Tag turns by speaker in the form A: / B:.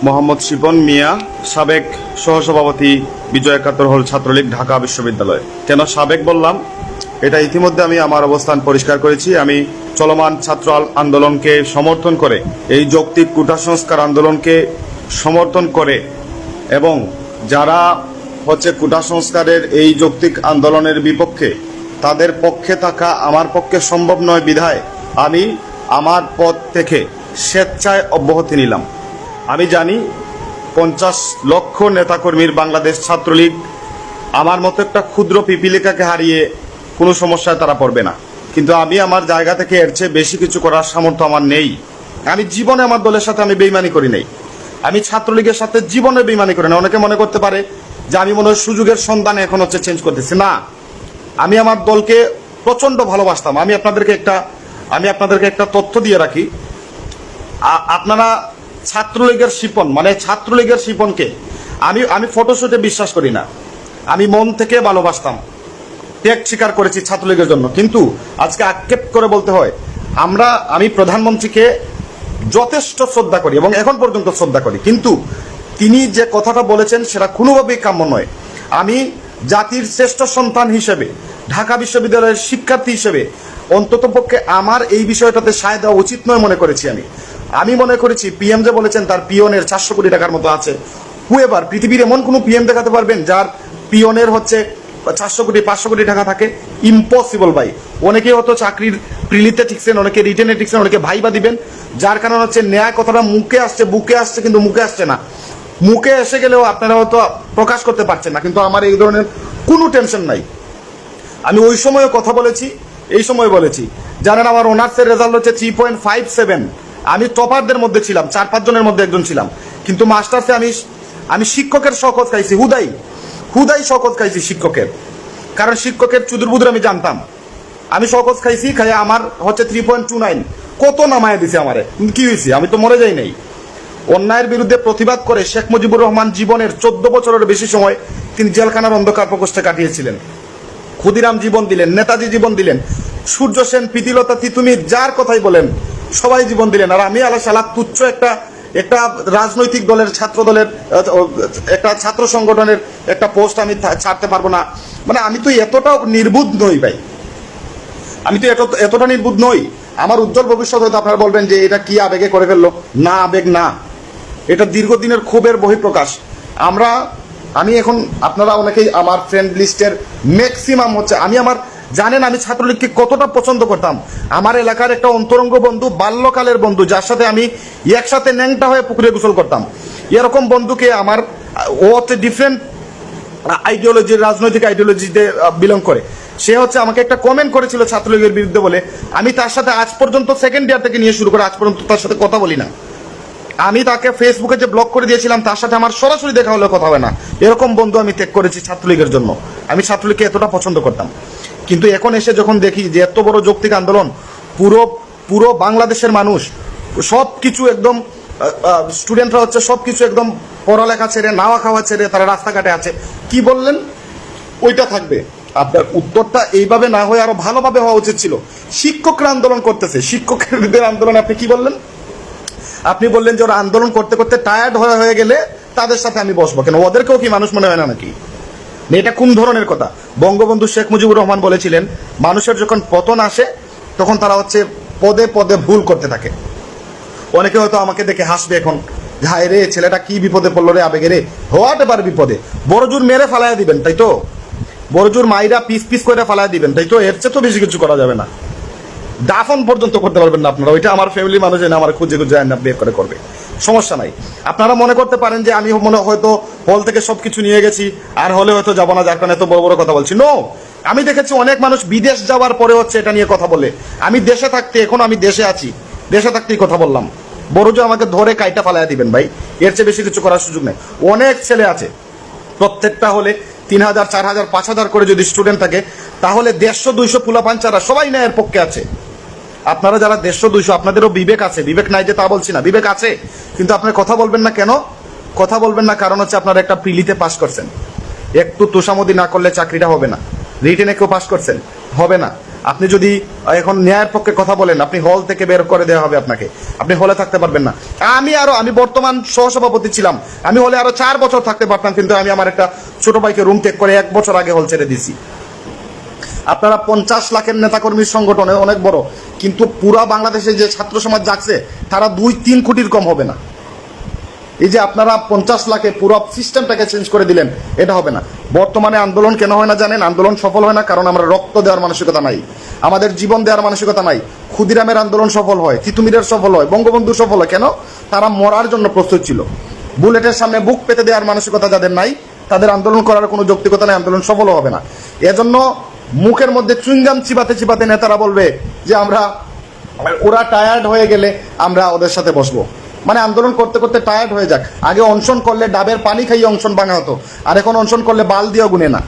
A: মোহাম্মদ শিপন মিয়া, সাবেক সহসভাপতি বিজয় একাত্তর হল ছাত্রলীগ, ঢাকা বিশ্ববিদ্যালয়। কেন সাবেক বললাম, এটা ইতিমধ্যে আমি আমার অবস্থান পরিষ্কার করেছি। আমি চলমান ছাত্র আন্দোলনকে সমর্থন করে, এই যৌক্তিক কোটা সংস্কার আন্দোলনকে সমর্থন করে এবং যারা কোটা সংস্কারের এই যৌক্তিক আন্দোলনের বিপক্ষে, তাদের পক্ষে থাকা আমার পক্ষে সম্ভব নয় বিধায় আমি আমার পদ থেকে স্বেচ্ছায় অব্যাহতি নিলাম। আমি জানি 50 লক্ষ নেতাকর্মীর বাংলাদেশ ছাত্রলীগ আমার মতো একটা ক্ষুদ্র পিপিলিকাকে হারিয়ে কোনো সমস্যায় তারা পড়বে না, কিন্তু আমি আমার জায়গা থেকে এর চেয়ে বেশি কিছু করার সামর্থ্য আমার নেই। আমি জীবনে আমার দলের সাথে আমি বেইমানি করি নাই, আমি ছাত্রলীগের সাথে জীবনে বেইমানি করি না। অনেকে মনে করতে পারে যে আমি মনে হয় সুযোগের সন্ধানে এখন চেঞ্জ করতেছি। না, আমি আমার দলকে প্রচন্ড ভালোবাসতাম। আমি আপনাদেরকে একটা তথ্য দিয়ে রাখি। আপনারা ছাত্রলীগের শিপন, মানে ছাত্রলীগের শিপনকে আমি ফটোশুটে বিশ্বাস করি না, আমি মন থেকে ভালোবাসতাম, ত্যাগ স্বীকার করেছি ছাত্রলীগের জন্য। কিন্তু আজকে আক্ষেপ করে বলতে হয়, আমি প্রধানমন্ত্রীকে যথেষ্ট শ্রদ্ধা করি এবং এখন পর্যন্ত শ্রদ্ধা করি, কিন্তু তিনি যে কথাটা বলেছেন সেটা কোনোভাবেই কাম্য নয়। আমি জাতির শ্রেষ্ঠ সন্তান হিসেবে, ঢাকা বিশ্ববিদ্যালয়ের শিক্ষার্থী হিসেবে অন্ততপক্ষে আমার এই বিষয়টাতে সায় দেওয়া উচিত নয় মনে করেছি। আমি মনে করেছি পিএম যে বলেছেন তার পিয়নের 400 কোটি টাকার মতো আছে। হুয়েভার, পৃথিবীর এমন কোনো পিএম দেখাতে পারবেন যার পিয়নের 400 কোটি 500 কোটি টাকা থাকে? ইম্পসিবল ভাই। অনেকে হয়তো চাকরির প্রিলিতে ঠিকছেন, অনেকে রিটেনে ঠিকছেন, অনেকে ভাইবা দিবেন, যার কারণ ন্যায় কথাটা মুখে আসছে, বুকে আসছে, কিন্তু মুখে আসছে না। মুখে এসে গেলেও আপনারা হয়তো প্রকাশ করতে পারছেন না, কিন্তু আমার এই ধরনের কোনো টেনশন নাই। আমি ওই সময়ে কথা বলেছি, এই সময় বলেছি। জানেন আমার অনার্সের রেজাল্ট 3.57। আমি টপারদের মধ্যে ছিলাম, 4-5 জনের মধ্যে একজন ছিলাম। কিন্তু মাস্টার্সে আমি শিক্ষকের শকত খাইছি, হুদাই শকত খাইছি শিক্ষকের, কারণ শিক্ষকের চুদুরবুদুর আমি জানতাম। আমি শকত খাইছি, খাই আমার 3.29 কত নামায় দিছে আমারে। কি হয়েছে? আমি তো মরে যাই নাই। অন্যায়ের বিরুদ্ধে প্রতিবাদ করে শেখ মুজিবুর রহমান জীবনের 14 বছরের বেশি সময় তিনি জেলখানার অন্ধকার প্রকোষ্ঠে কাটিয়েছিলেন। ক্ষুদিরাম জীবন দিলেন, নেতাজি জীবন দিলেন, সূর্য সেন, প্রীতিলতা তিতুমির, যার কথাই বলেন সবাই জীবন দিলেন। আর আমি আলাদা তুচ্ছ একটা রাজনৈতিক দলের, ছাত্র দলের, একটা ছাত্র সংগঠনের একটা পোস্ট আমি ছাড়তে পারবো না। মানে আমি তো এতটা নির্বুধ নই ভাই, আমি তো এতটা নির্বুধ নই। আমার উজ্জ্বল ভবিষ্যৎ হয়তো আপনারা বলবেন যে এটা কি আবেগে করে ফেললো। না, আবেগ না, এটা দীর্ঘদিনের ক্ষোভের বহিঃপ্রকাশ। আমি এখন, আপনারা অনেকেই আমার ফ্রেন্ড লিস্টের ম্যাক্সিমাম জানেন আমি ছাত্রলীগকে কতটা পছন্দ করতাম। আমার এলাকার একটা অন্তরঙ্গ বন্ধু, বাল্যকালের বন্ধু, যার সাথে আমি একসাথে ন্যাংটা হয়ে পুকুরে গোসল করতাম, এরকম বন্ধুকে ও ডিফারেন্ট আইডিওলজির, রাজনৈতিক আইডিওলজিতে বিলং করে। সে আমাকে একটা কমেন্ট করেছিল ছাত্রলীগের বিরুদ্ধে বলে, আমি তার সাথে আজ পর্যন্ত সেকেন্ড ইয়ার থেকে নিয়ে শুরু করে আজ পর্যন্ত তার সাথে কথা বলি না। আমি তাকে ফেসবুকে যে ব্লক করে দিয়েছিলাম, তার সাথে আমার সরাসরি দেখা হলে কথা হয় না। এরকম বন্ধু আমি ত্যাগ করেছি ছাত্রলীগের জন্য। আমি ছাত্রলীগকে এতটা পছন্দ করতাম, কিন্তু এখন এসে যখন দেখি যে এত বড় যৌক্তিক আন্দোলন, পুরো বাংলাদেশের মানুষ সবকিছু একদম, স্টুডেন্টরা সবকিছু একদম পড়ালেখা ছেড়ে, নাওয়া খাওয়া ছেড়ে তারা রাস্তাঘাটে আছে। কি বললেন? ওইটা থাকবে। আপনার উত্তরটা এইভাবে না হয়ে আরো ভালোভাবে হওয়া উচিত ছিল। শিক্ষকরা আন্দোলন করতেছে, শিক্ষকদের আন্দোলন আপনি কি বললেন? আপনি বললেন যে ওরা আন্দোলন করতে করতে টায়ার্ড হয়ে গেলে তাদের সাথে আমি বসবো। কেন, ওদেরকেও কি মানুষ মনে হয় না নাকি? এটা কোন ধরনের কথা? বঙ্গবন্ধু শেখ মুজিবুর রহমান বলেছিলেন, মানুষের যখন পতন আসে তখন তারা পদে পদে ভুল করতে থাকে। অনেকে হয়তো আমাকে দেখে হাসবে এখন, হায় রে ছেলেটা কি বিপদে পড়লো রে, আবেগে রে। হওয়াতে পারে বিপদে, বড়জোর মেরে ফালাইয়া দিবেন, তাই তো? বড়জোর মাইরা পিস পিস করে ফালাইয়া দিবেন, তাই তো? এর চেয়ে তো বেশি কিছু করা যাবে না। দাফন পর্যন্ত করতে পারবেন না আপনারা। ওইটা আমার ফ্যামিলি মানুষ এনে আমার খুঁজে বের করে করবে, সমস্যা নাই। আপনারা মনে করতে পারেন যে আমি হয়তো হল থেকে সবকিছু নিয়ে গেছি আর হলে হয়তো যাবো না, যার কারণে এত বড় বড় কথা বলছি। নো, আমি দেখেছি অনেক মানুষ বিদেশ যাওয়ার পরে এটা নিয়ে কথা বলে। আমি দেশে থাকতে, এখন আমি দেশে আছি, দেশে থাকতেই কথা বললাম। বড়জোর আমাকে ধরে কাইটা ফালাইয়া দিবেন ভাই, এর চেয়ে বেশি কিছু করার সুযোগ নেই। অনেক ছেলে আছে, প্রত্যেকটা হলে 3000, 4000, 5000 করে যদি স্টুডেন্ট থাকে, তাহলে 150-200 পোলা পাঞ্চারা সবাই ন্যায়ের পক্ষে আছে। আপনারা যারা 150-200, আপনাদেরও বিবেক আছে, বিবেক নাই যে তা বলছি না, বিবেক আছে, কিন্তু আপনার কথা বলবেন না কেন? কথা বলবেন না কারণ আপনারা একটা প্রিলিতে পাস করছেন, একটু তোষামদি না করলে চাকরিটা হবে না। রিটেনে কেউ পাস করছেন, হবে না। আপনি যদি এখন ন্যায়ের পক্ষে কথা বলেন, আপনি হল থেকে বের করে দেওয়া হবে আপনাকে, আপনি হলে থাকতে পারবেন না। আমি বর্তমান সহসভাপতি ছিলাম, আমি হলে আরো 4 বছর থাকতে পারতাম, কিন্তু আমি আমার একটা ছোট ভাইকে রুম টেক করে 1 বছর আগে হল ছেড়ে দিছি। আপনারা 50 লাখের নেতাকর্মীর সংগঠনে অনেক বড়, কিন্তু পুরা বাংলাদেশে যে ছাত্র সমাজ জাগছে তারা 2-3 কোটির কম হবে না। এই যে আপনারা 50 লাখে পুরো সিস্টেমটাকে চেঞ্জ করে দিলেন, এটা হবে না। বর্তমানে আন্দোলন কেন হয় না জানেন? আন্দোলন সফল হয় না কারণ আমরা রক্ত দেওয়ার মানসিকতা নাই, আমাদের জীবন দেওয়ার মানসিকতা নাই। ক্ষুদিরামের আন্দোলন সফল হয়, তিতুমিরের সফল হয়, বঙ্গবন্ধু সফল হয় কেন? তারা মরার জন্য প্রস্তুত ছিল। বুলেটের সামনে বুক পেতে দেওয়ার মানসিকতা যাদের নাই, তাদের আন্দোলন করার কোনো যৌক্তিকতা নাই, আন্দোলন সফলও হবে না। এজন্য মুখের মধ্যে চুইংগাম চিবাতে চিবাতে নেতারা বলবে যে ওরা টায়ার্ড হয়ে গেলে আমরা ওদের সাথে বসবো। মানে আন্দোলন করতে করতে টায়ার্ড হয়ে যাক। আগে অনশন করলে ডাবের পানি খাইয়ে অনশন ভাঙা হতো, আর এখন অনশন করলে বাল দিয়েও গুনে না।